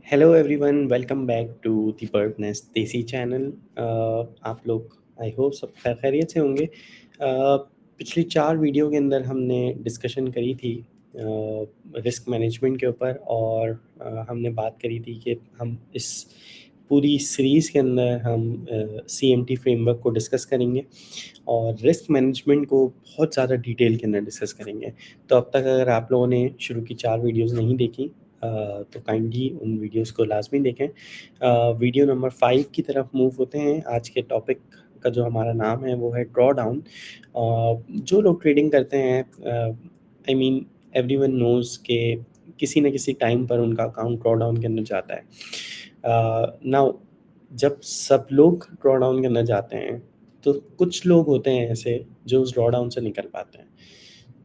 Hello everyone, welcome back to the Bird Nest Desi channel. आप लोग I hope सब खैर खैरियत से होंगे। पिछली 4 वीडियो के अंदर हमने डिस्कशन करी थी रिस्क मैनेजमेंट के ऊपर और हमने बात करी थी कि हम इस पूरी सीरीज़ के अंदर हम सीएमटी फ्रेमवर्क को डिस्कस करेंगे और रिस्क मैनेजमेंट को बहुत ज़्यादा डिटेल के अंदर डिस्कस करेंगे। तो अब तक अगर आप लोगों ने शुरू की 4 वीडियोज़ नहीं देखी तो काइंडली उन वीडियोज़ को लाज़मी देखें। वीडियो नंबर 5 की तरफ मूव होते हैं। आज के टॉपिक का जो हमारा नाम है वो है ड्रॉ डाउन। जो लोग ट्रेडिंग करते हैं आई मीन एवरीवन नोज़ के किसी न किसी टाइम पर उनका अकाउंट ड्रॉ डाउन के अंदर जाता है। नाउ जब सब लोग ड्रॉ डाउन के अंदर जाते हैं तो कुछ लोग होते हैं ऐसे जो उस ड्रॉ डाउन से निकल पाते हैं।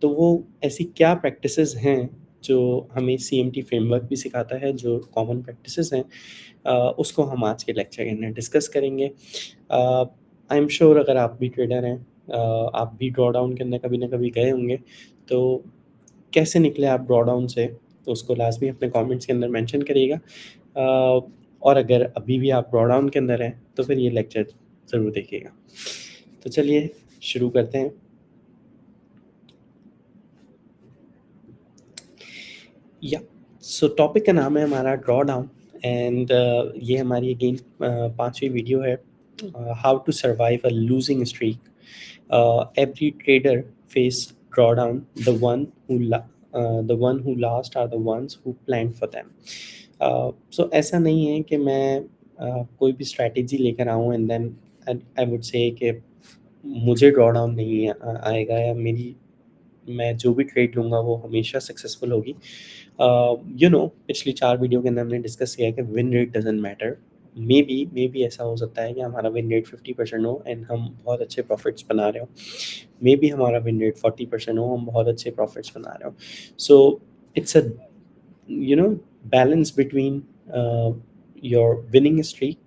तो वो ऐसी क्या प्रैक्टिसेस हैं जो हमें सीएमटी फ्रेमवर्क भी सिखाता है, जो कॉमन प्रैक्टिसेस हैं उसको हम आज के लेक्चर के अंदर डिस्कस करेंगे। आई एम श्योर अगर आप भी ट्रेडर हैं, आप भी ड्रॉ डाउन के अंदर कभी ना कभी गए होंगे, तो कैसे निकले आप ड्रॉ डाउन से, तो उसको लाज़मी अपने कमेंट्स के अंदर मेंशन करिएगा। और अगर अभी भी आप ड्रॉ डाउन के अंदर हैं, तो फिर ये लेक्चर ज़रूर देखिएगा। तो चलिए शुरू करते हैं। या सो टॉपिक का नाम है हमारा ड्रॉ डाउन एंड ये हमारी अगेन 5वीं वीडियो है। How to survive a losing streak. Every trader face drawdown, the one who last are the ones who plan for them. So ऐसा नहीं है कि मैं कोई भी स्ट्रैटेजी लेकर आऊँ and then I would say कि मुझे ड्रॉ डाउन नहीं आएगा या मेरी मैं जो भी ट्रेड लूँगा वो हमेशा सक्सेसफुल होगी। पिछली 4 वीडियो के अंदर हमने डिस्कस किया है कि win rate doesn't matter. May be ऐसा हो सकता है कि हमारा विन रेट 50% हो एंड हम बहुत अच्छे प्रॉफिट्स बना रहे हो। मे बी हमारा विन रेट 40% हो, हम बहुत अच्छे प्रॉफिट्स बना रहे हो। So it's a you know balance between your winning streak,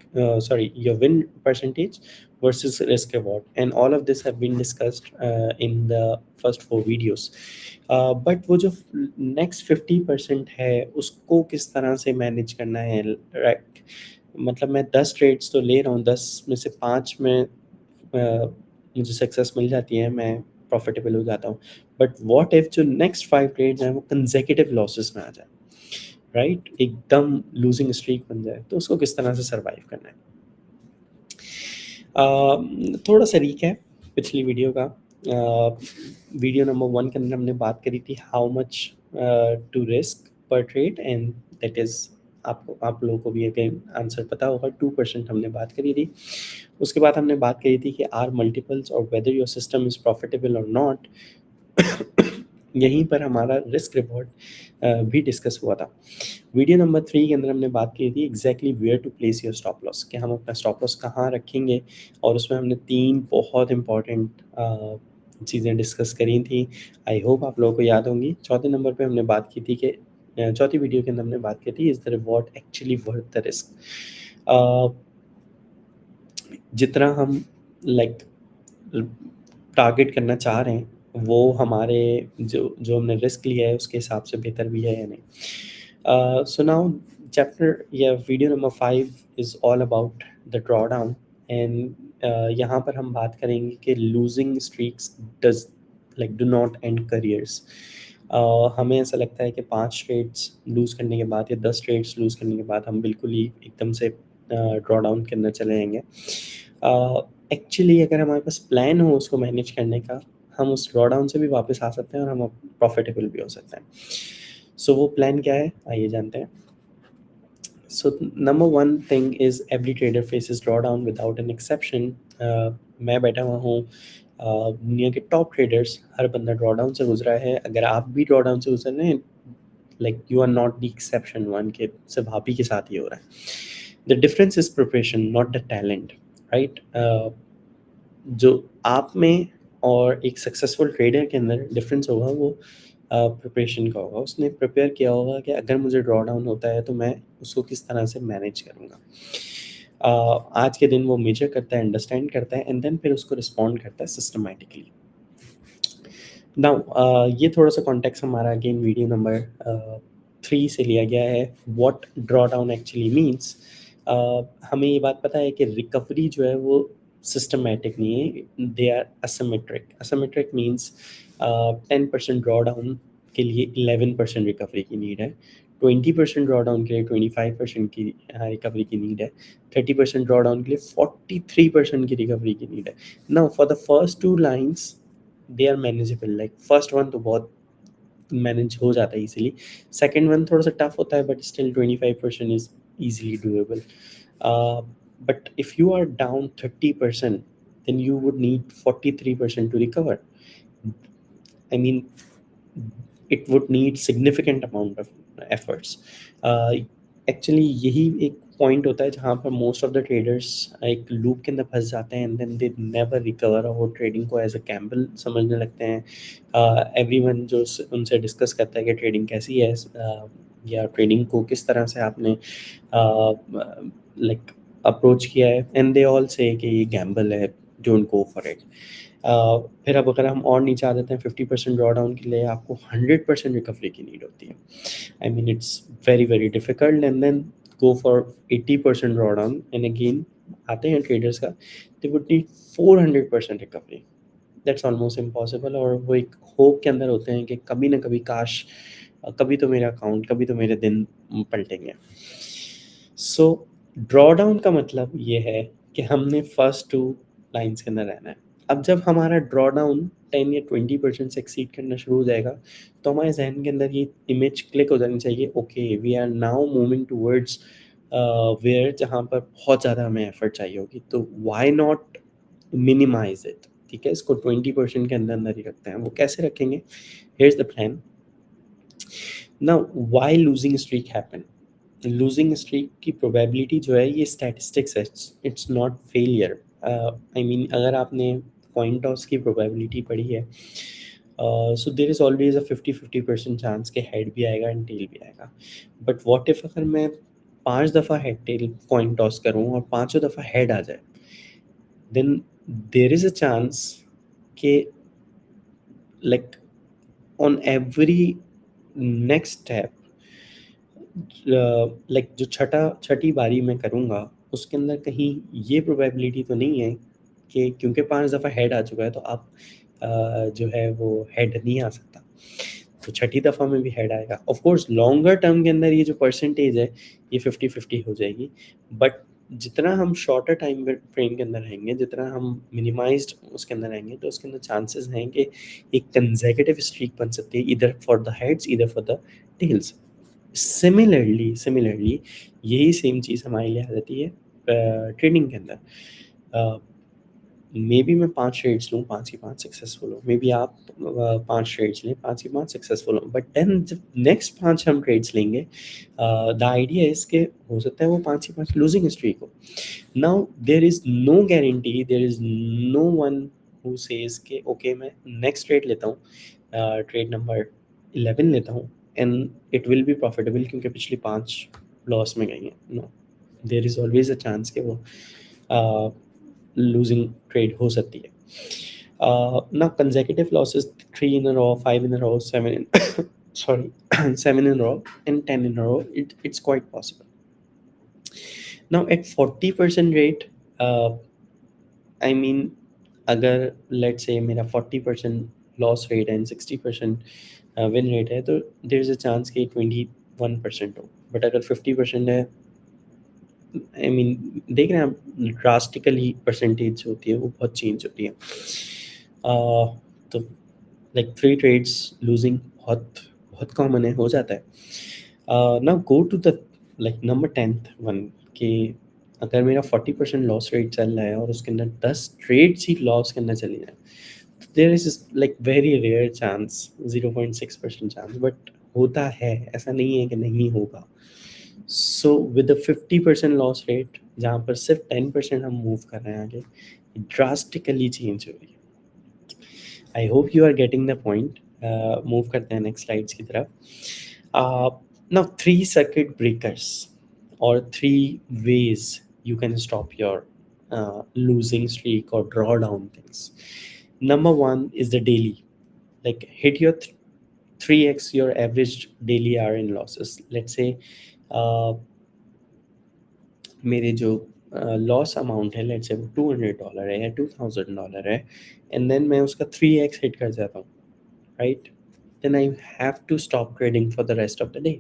your win percentage versus risk reward, and all of this have been discussed in the first 4 videos. But वो जो next 50% है उसको किस तरह से मैनेज करना है, राइट? मतलब मैं 10 ट्रेड्स तो ले रहा हूँ, 10 में से 5 में मुझे सक्सेस मिल जाती है, मैं प्रॉफिटेबल हो जाता हूँ। बट व्हाट इफ जो नेक्स्ट 5 ट्रेड्स हैं वो कंसेक्यूटिव लॉसेस में आ जाए, राइट? एकदम लूजिंग स्ट्रीक बन जाए, तो उसको किस तरह से सर्वाइव करना है। थोड़ा सा रीकैप पिछली वीडियो का। वीडियो नंबर 1 के अंदर हमने बात करी थी हाउ मच टू रिस्क पर ट्रेड, एंड दैट इज़ आप लोगों को भी अगेन आंसर पता होगा, 2% हमने बात करी थी। उसके बाद हमने बात करी थी कि आर मल्टीपल्स और whether your system is profitable और नॉट। यहीं पर हमारा रिस्क रिवॉर्ड भी डिस्कस हुआ था। वीडियो नंबर 3 के अंदर हमने बात की थी exactly where to place your stop loss, कि हम अपना स्टॉप लॉस कहाँ रखेंगे, और उसमें हमने 3 बहुत इंपॉर्टेंट चीज़ें डिस्कस करी थी। आई होप आप लोगों को याद होंगी। चौथे नंबर पे हमने बात की थी कि चौथी वीडियो के अंदर हमने बात की थी, is the reward actually worth the risk. जितना हम लाइक टारगेट करना चाह रहे हैं वो हमारे जो जो हमने रिस्क लिया है उसके हिसाब से बेहतर भी है या नहीं। सो नाउ चैप्टर या video number 5 is all about the draw down, and यहाँ पर हम बात करेंगे कि losing streaks does like do not and careers. हमें ऐसा लगता है कि 5 ट्रेड्स लूज़ करने के बाद या 10 ट्रेड्स लूज़ करने के बाद हम बिल्कुल ही एकदम से ड्रॉ डाउन के अंदर चले जाएंगे। एक्चुअली अगर हमारे पास प्लान हो उसको मैनेज करने का, हम उस ड्रॉ डाउन से भी वापस आ सकते हैं और हम प्रॉफिटेबल भी हो सकते हैं। सो वो प्लान क्या है, आइए जानते हैं। So number 1 thing is every trader faces draw down without an exception. मैं बैठा हुआ हूँ, दुनिया के टॉप ट्रेडर्स, हर बंदा ड्रॉ डाउन से गुजरा है। अगर आप भी ड्रॉ डाउन से गुजर रहे हैं, like you are not the exception one, के सिर्फ आप ही के साथ ही हो रहा है। The difference is preparation not the talent, right? जो आप में और एक सक्सेसफुल ट्रेडर के अंदर डिफरेंस होगा वो प्रिपरेशन का होगा। उसने प्रिपेयर किया होगा कि अगर मुझे ड्रॉ डाउन होता है तो मैं उसको किस तरह से मैनेज करूँगा। आज के दिन वो मेजर करता है, अंडरस्टैंड करता है, एंड देन फिर उसको रिस्पॉन्ड करता है सिस्टमैटिकली। नाउ ये थोड़ा सा कॉन्टेक्स्ट हमारा अगेन वीडियो नंबर 3 से लिया गया है। What draw down actually means, हमें ये बात पता है कि रिकवरी जो है वो सिस्टमैटिक नहीं है, they are asymmetric. Asymmetric means 10% draw down के लिए 11% रिकवरी की नीड है, 20% ड्रॉ डाउन के लिए 25% की रिकवरी की नीड है, 30% ड्रॉ डाउन के लिए 43% की रिकवरी की नीड है। Now for the first two lines they are manageable, like first one तो बहुत मैनेज हो जाता है इजीली, सेकंड वन थोड़ा सा टफ होता है but still 25% is easily doable. But if you are down 30%, then you would need 43% to recover. I mean, it would need significant amount of efforts. Actually यही एक point होता है जहाँ पर मोस्ट ऑफ द ट्रेडर्स एक loop के अंदर फंस जाते हैं and then they never recover, और वो ट्रेडिंग को एज अ गैम्बल समझने लगते हैं। एवरीवन जो उनसे डिस्कस करता है कि ट्रेडिंग कैसी है, या ट्रेडिंग को किस तरह से आपने लाइक अप्रोच किया है, एंड दे ऑल से कि ये गैम्बल है, डोंट गो फॉर इट। फिर अब अगर हम और नीचे आ जाते हैं 50% ड्रॉ डाउन के लिए आपको 100% रिकवरी की नीड होती है। I mean it's very very difficult, and then go for 80% draw down, and again आते हैं ट्रेडर्स का, they would need 400% recovery. That's almost impossible, और वो एक होप के अंदर होते हैं कि कभी ना कभी काश, कभी तो मेरा अकाउंट, कभी तो मेरे दिन पलटेंगे। सो ड्रॉ डाउन का मतलब ये है कि हमने फर्स्ट टू लाइन्स के अंदर रहना है। अब जब हमारा ड्रॉ डाउन 10 या 20% से एक्सीड करना शुरू हो जाएगा तो हमारे जहन के अंदर ये इमेज क्लिक हो जानी चाहिए, okay we are now moving towards where, जहाँ पर बहुत ज़्यादा हमें एफर्ट चाहिए होगी, तो वाई नॉट मिनिमाइज इट। ठीक है, इसको 20% के अंदर अंदर ही रखते हैं। वो कैसे रखेंगे? Here is the plan. Now why losing streak happen? Losing streak की प्रोबेबिलिटी जो है ये स्टैटिस्टिक्स है, it's not failure. I mean अगर आपने कॉइन टॉस की प्रोबेबिलिटी पढ़ी है, so there is always a 50-50% chance के हेड भी आएगा एंड टेल भी आएगा। बट व्हाट इफ अगर मैं 5 दफ़ा हेड टेल कॉइन टॉस करूँ और पाँचों दफ़ा हेड आ जाए, then there is a chance कि like on every next step, like जो छठी बारी मैं करूँगा उसके अंदर कहीं ये प्रोबेबिलिटी तो नहीं है कि क्योंकि 5 दफ़ा हेड आ चुका है तो अब जो है वो हेड नहीं आ सकता, तो छठी दफ़ा में भी हेड आएगा। ऑफ कोर्स लॉन्गर टर्म के अंदर ये जो परसेंटेज है ये 50-50 हो जाएगी, बट जितना हम शॉर्टर टाइम फ्रेम के अंदर रहेंगे, जितना हम मिनिमाइज्ड उसके अंदर रहेंगे, तो उसके अंदर चांसेस हैं कि एक कंसेक्यूटिव स्ट्रीक बन सकती है, either for the heads either for the tails. Similarly यही सेम चीज़ हमारे लिए आ जाती है ट्रेडिंग के अंदर। मे बी मैं 5 ट्रेड्स लूँ, 5 की 5 सक्सेसफुल हो, मे बी आप 5 ट्रेड्स लें, 5 की 5 सक्सेसफुल हो, बट देन जब नेक्स्ट 5 हम ट्रेड्स लेंगे, द आइडिया इज़ कि हो सकता है वो 5 की 5 लूजिंग स्ट्रीक हो। Now there is no guarantee, there is no one who says कि ओके मैं नेक्स्ट ट्रेड लेता हूँ, ट्रेड नंबर 11 लेता हूँ and it will be profitable क्योंकि पिछली 5 लॉस में गई हैं। No, there is always a chance कि वो लूजिंग ट्रेड हो सकती है। ना consecutive losses 3 in a row, 5 in a row, 7 in sorry 7 in a row and 10 in a row, it's quite possible. Now at 40% rate, I mean अगर let's say मेरा 40% loss rate है and 60% win rate है, तो there is a chance कि 21% हो, but अगर 50% है, I mean देख रहे हैं आप ड्रास्टिकली परसेंटेज जो होती है वो बहुत चेंज होती है। तो लाइक 3 ट्रेड्स लूजिंग बहुत बहुत कॉमन है, हो जाता है। Now go to the like number 10th one कि अगर मेरा 40% लॉस रेट चल रहा है और उसके अंदर 10 ट्रेड्स ही लॉस के अंदर चली जाए, there is like very rare chance, 0.6% chance, but होता है, ऐसा नहीं है कि नहीं होगा। सो विद 50% लॉस रेट जहाँ पर सिर्फ 10% हम मूव कर रहे हैं आगे, ड्रास्टिकली चेंज हो रही है। I hope you are getting the point. Move करते हैं नेक्स्ट स्लाइड्स की तरफ। नाउ 3 सर्किट ब्रेकर्स और 3 ways you can stop your losing streak or draw down things. Number 1 is the daily, like hit your 3x your average daily hour in losses. Let's say uh, मेरे जो loss amount है, let's say वो $200 है या $2000 है, and then मैं उसका 3x hit कर जाता हूँ, right? Then I have to stop trading for the rest of the day.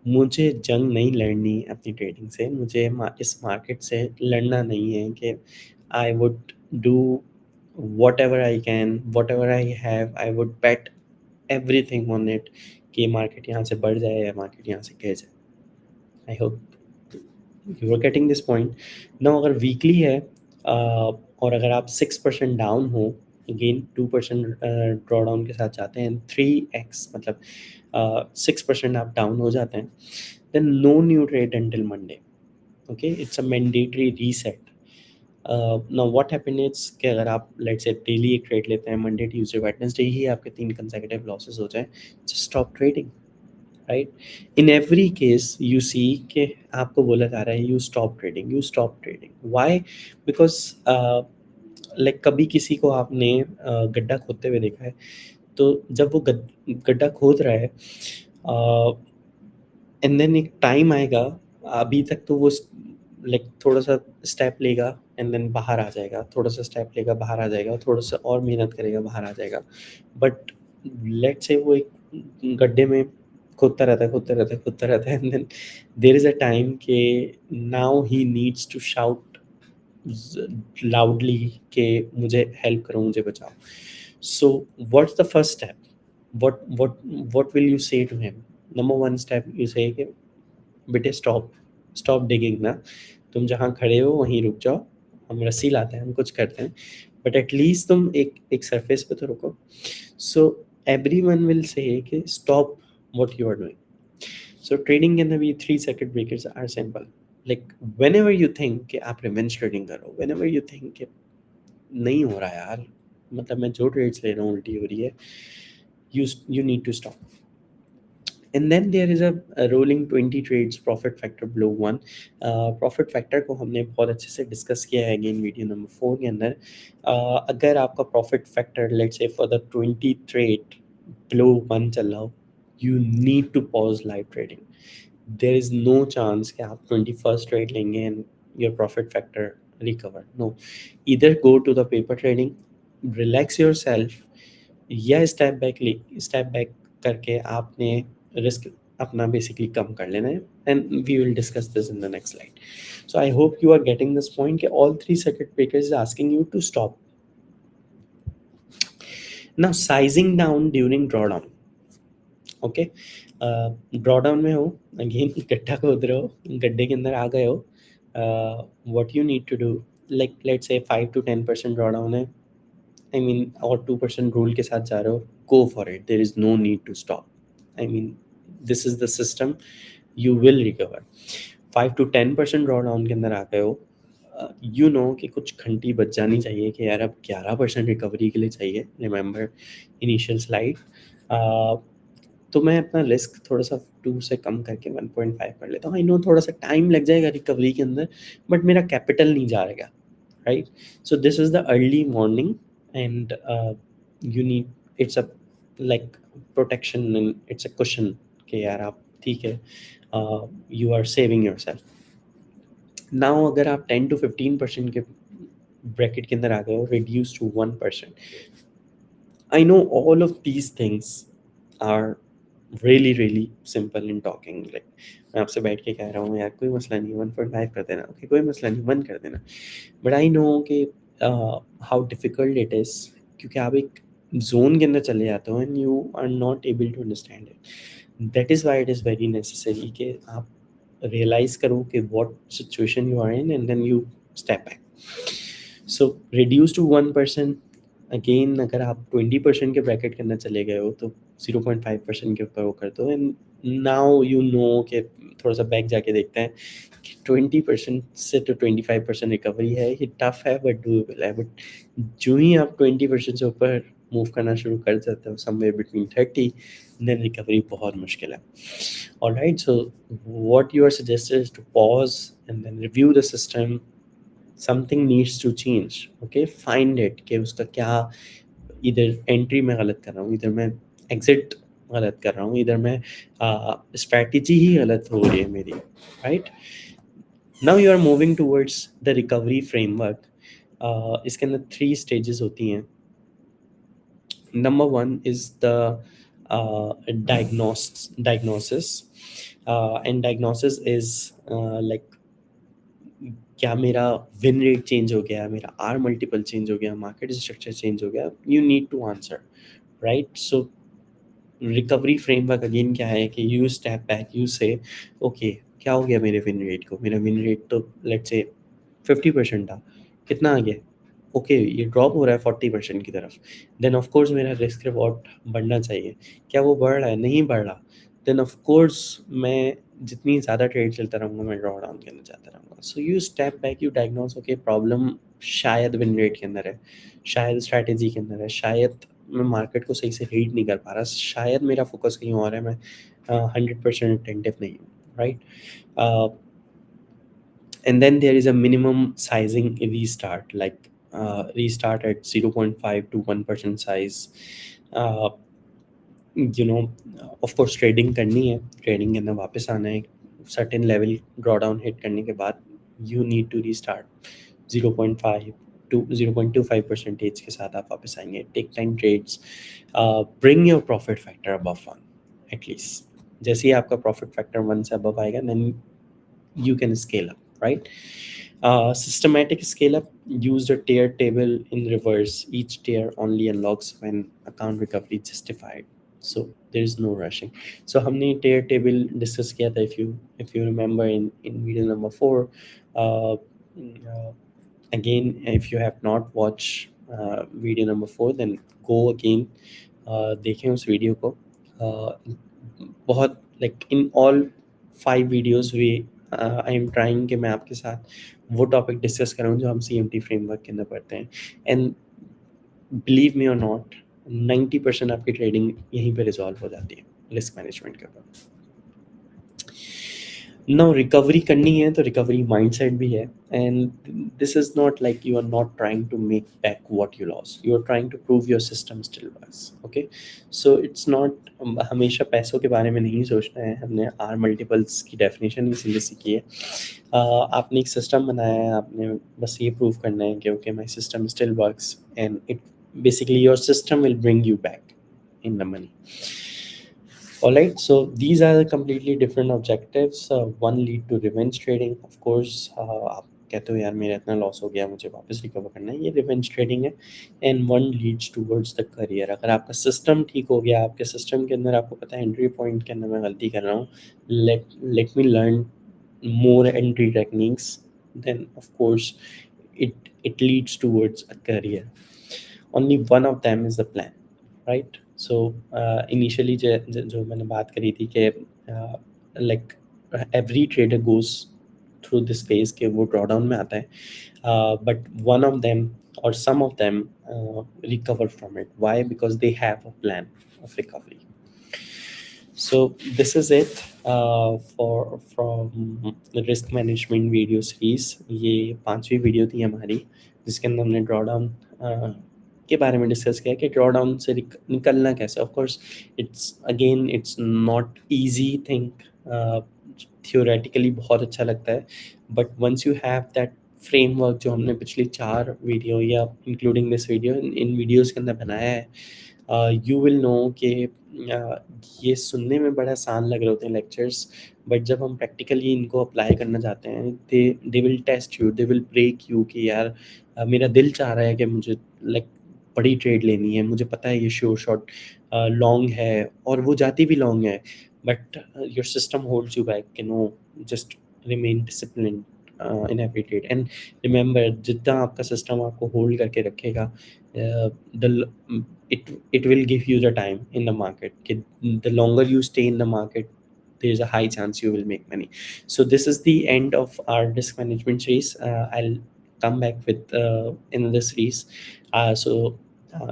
मुझे जंग नहीं लड़नी अपनी ट्रेडिंग से, मुझे इस मार्केट से लड़ना नहीं है कि I would do whatever I can, whatever I have, I would bet everything on it कि मार्केट यहाँ से बढ़ जाए या मार्केट यहाँ से गिर जाए। I hope you are getting this point. Now अगर वीकली है और अगर आप 6% डाउन हो, अगेन 2% ड्रॉ डाउन के साथ जाते हैं, 3x मतलब 6% आप डाउन हो जाते हैं, then no new trade until Monday. Okay, it's a mandatory reset. Now what happened is कि अगर आप लेट्स से डेली एक ट्रेड लेते हैं, मंडे ट्यूसडे वेडनेसडे ही आपके 3 कंसेक्यूटिव लॉसेस हो जाए, just stop trading, right? In every case you see कि आपको बोला जा रहा है you stop trading, you stop trading. Why? Because like कभी किसी को आपने गड्ढा खोदते हुए देखा है, तो जब वो गड्ढा खोद रहा है एंड देन एक टाइम आएगा, अभी तक तो वो लाइक थोड़ा सा स्टेप लेगा एंड देन बाहर आ जाएगा, थोड़ा सा स्टेप लेगा बाहर आ जाएगा, थोड़ा सा और मेहनत करेगा बाहर आ जाएगा। बट लेट्स से वो एक गड्ढे में खोदता रहता है, खोदता रहता है, खोदता रहता है, and then there is a time कि now he needs to shout loudly कि मुझे हेल्प करो, मुझे बचाओ। So what's the first step? what will you say to him? Number one step you say कि बेटे स्टॉप डिगिंग ना, तुम जहाँ खड़े हो वहीं रुक जाओ, हम रस्सी लाते हैं, हम कुछ करते हैं, बट एटलीस्ट तुम एक सरफेस पे तो रुको। सो एवरीवन विल से कि stop what you are doing. So trading के अंदर भी 3 circuit breakers are simple. Like whenever you think कि आप रिवेंज ट्रेडिंग करो, वेन एवर यू थिंक कि नहीं हो रहा यार, मतलब मैं जो ट्रेड्स ले रहा हूँ उल्टी हो रही है, you need to stop. And then there is a rolling 20 trades profit factor below 1. Profit factor को हमने बहुत अच्छे से डिस्कस किया है अगेन वीडियो नंबर 4 के अंदर। अगर आपका profit factor let's say for the 20 trade below 1 चल रहा हो, you need to pause live trading. There is no chance कि आप 21st trade लेंगे and your profit factor recover. No, either go to the paper trading, relax yourself, या step back करके आपने risk अपना बेसिकली कम कर लेना है, and we will discuss this in the next slide. So I hope you are getting this point कि all 3 circuit breakers is asking you to stop. Now sizing down during drawdown. Okay, drawdown में हो, again गड्ढा खोद रहे हो, गड्ढे के अंदर आ गए हो, what you need to do, like let's say 5 to 10% draw down है, आई मीन और 2% रूल के साथ जा रहे हो, go for it, there is no need to stop. I mean this is the system, you will recover. 5 to 10% draw down के अंदर आ गए हो, यू नो कि कुछ घंटी बच जानी चाहिए कि यार अब 11% रिकवरी के लिए चाहिए, रिमेंबर इनिशियल स्लाइड। तो मैं अपना रिस्क थोड़ा सा 2 से कम करके 1.5 कर लेता हूँ। आई नो थोड़ा सा टाइम लग जाएगा रिकवरी के अंदर, बट मेरा कैपिटल नहीं जा रहेगा, right? So this is the early morning and you need, it's a like protection and it's a cushion कि यार आप ठीक है, you are saving yourself. now अगर आप 10 to 15% के ब्रैकेट के अंदर आ गए हो, reduce to 1%. I know all of these things are really simple in talking, like मैं आपसे बैठ के कह रहा हूँ यार कोई मसला नहीं, 1.5 कर देना, ओके कोई मसला नहीं, 1 कर देना, बट आई नो कि हाउ डिफिकल्ट इट इज़, क्योंकि आप एक जोन के अंदर चले जाते हो and you are not able to understand it. That is why it is very necessary कि आप रियलाइज करो कि what situation you are in and then you step back. So reduce to 1%। Again अगर आप 20% के ब्रैकेट के अंदर चले गए हो तो 0.5% के ऊपर वो कर दो, एंड नाउ यू नो कि थोड़ा सा बैक जाके देखते हैं कि 20% से तो 25% रिकवरी है, ये टफ है बट डूएबल है। बट जो ही आप 20% से ऊपर मूव करना शुरू कर देते हो, समवेयर बिटवीन 30, देन रिकवरी बहुत मुश्किल है। Alright, so what you are suggested is to pause and then review the system, something needs to change, okay, find it कि उसका क्या, इधर एंट्री में गलत कर रहा हूँ, इधर मैं एग्जिट गलत कर रहा हूँ, इधर मैं स्ट्रैटेजी ही गलत हो रही है मेरी, right? Now you are moving towards the recovery framework. इसके अंदर 3 स्टेजेस होती हैं। Number 1 is the diagnosis, and diagnosis is like क्या मेरा विन रेट चेंज हो गया, मेरा आर मल्टीपल चेंज हो गया, मार्केट स्ट्रक्चर चेंज हो गया, you need to answer, right? So recovery framework again क्या है कि you step back, you say okay क्या हो गया मेरे विन रेट को, मेरा विन रेट तो लेट्स से 50% था, कितना आ गया? ओके ये ड्रॉप हो रहा है 40% की तरफ, देन ऑफ कोर्स मेरा रिस्क रिवॉर्ड बढ़ना चाहिए। क्या वो बढ़ रहा है? नहीं बढ़ रहा। देन ऑफ कोर्स मैं जितनी ज़्यादा ट्रेड चलता रहूँगा मैं ड्रॉ डाउन के अंदर जाता रहूँगा। So you step back, you diagnose okay problem शायद विन रेट के अंदर है, शायद स्ट्रैटेजी के अंदर है, शायद मैं मार्केट को सही से रीड नहीं कर पा रहा, शायद मेरा फोकस कहीं और है, मैं 100% अटेंटिव नहीं हूँ, right? And then there is a minimum sizing restart, like restart at 0.5 to 1% size. uh, you know of course trading करनी है, ट्रेडिंग के अंदर वापस आना है, certain level draw down hit करने के बाद you need to restart 0.5 to 0.25% के साथ आप वापस आएंगे। Take 10 trades, bring your profit factor above 1 at least. जैसे ही आपका प्रॉफिट फैक्टर 1 से अबव आएगा then you can scale up, right? Systematic scale up, use the tier table in reverse. Each tier only unlocks when account recovery is justified, so there is no rushing. So हमने tier table discuss किया था, if you remember in video number 4. uh, uh, Again, if you have not watched video number 4 then go again, देखें उस video को। बहुत like in all 5 videos way I am trying कि मैं आपके साथ वो टॉपिक डिस्कस करूँ जो हम CMT फ्रेमवर्क के अंदर पढ़ते हैं। एंड बिलीव मी और नॉट 90% आपकी ट्रेडिंग यहीं पे रिजॉल्व हो जाती है रिस्क मैनेजमेंट के ऊपर। नाउ रिकवरी करनी है तो रिकवरी माइंडसेट भी है, and this is not like you are not trying to make back what you loss, you are trying to prove your system still works, okay? So it's not हमेशा पैसों के बारे में नहीं सोचना है। हमने आर मल्टीपल्स की डेफिनेशन इसीलिए सीखी है। आपने एक सिस्टम बनाया है, आपने बस ये प्रूव करना है कि okay my system still works and it basically your system will bring you back in the money. All right, so these are the completely different objectives. One lead to revenge trading, of course. आप कहते हो यार मेरा इतना loss हो गया, मुझे वापस रिकवर करना है, ये रिवेंज ट्रेडिंग है। And one leads towards the career. अगर आपका सिस्टम ठीक हो गया, आपके सिस्टम के अंदर आपको पता है एंट्री पॉइंट के अंदर मैं गलती कर रहा हूँ, let me learn more entry techniques, then of course it leads towards a career. Only one of them is the plan, right? So initially जो मैंने बात करी थी कि like every trader goes through this phase कि वो drawdown में आता है, but one of them or some of them recover from it. Why? Because they have a plan of recovery. So this is it for from the risk management video series. ये 5वीं video थी हमारी जिसके अंदर हमने drawdown के बारे में डिस्कस किया कि ड्रॉडाउन से निकलना कैसे। Of course it's not easy thing, theoretically बहुत अच्छा लगता है, but once you have that framework जो हमने पिछली 4 वीडियो या including this video in videos के अंदर बनाया है, यू विल नो कि ये सुनने में बड़ा आसान लग रहे होते हैं लेक्चर्स, बट जब हम प्रैक्टिकली इनको अप्लाई करना चाहते हैं they will test you, they will break you कि यार मेरा दिल चाह रहा है कि मुझे लाइक बड़ी ट्रेड लेनी है, मुझे पता है ये श्योर शॉट लॉन्ग है और वो जाती भी लॉन्ग है, but your system holds you back कि no, just remain discipline in every trade. And remember जितना आपका सिस्टम आपको होल्ड करके रखेगा, it will give you the time in the market. The longer you stay in the market, there's a high chance you will make money. So this is the end of our risk management series. I'll come back with another series. So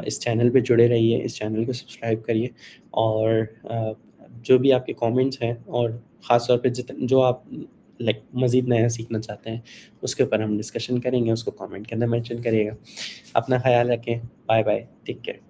इस channel पे जुड़े रहिए, इस channel को subscribe करिए, और जो भी आपके कमेंट्स हैं और ख़ास तौर पे जो आप लाइक मज़ीद नया सीखना चाहते हैं उसके ऊपर हम डिस्कशन करेंगे, उसको कमेंट के अंदर मेंशन करिएगा। अपना ख्याल रखें, बाय बाय, टेक केयर।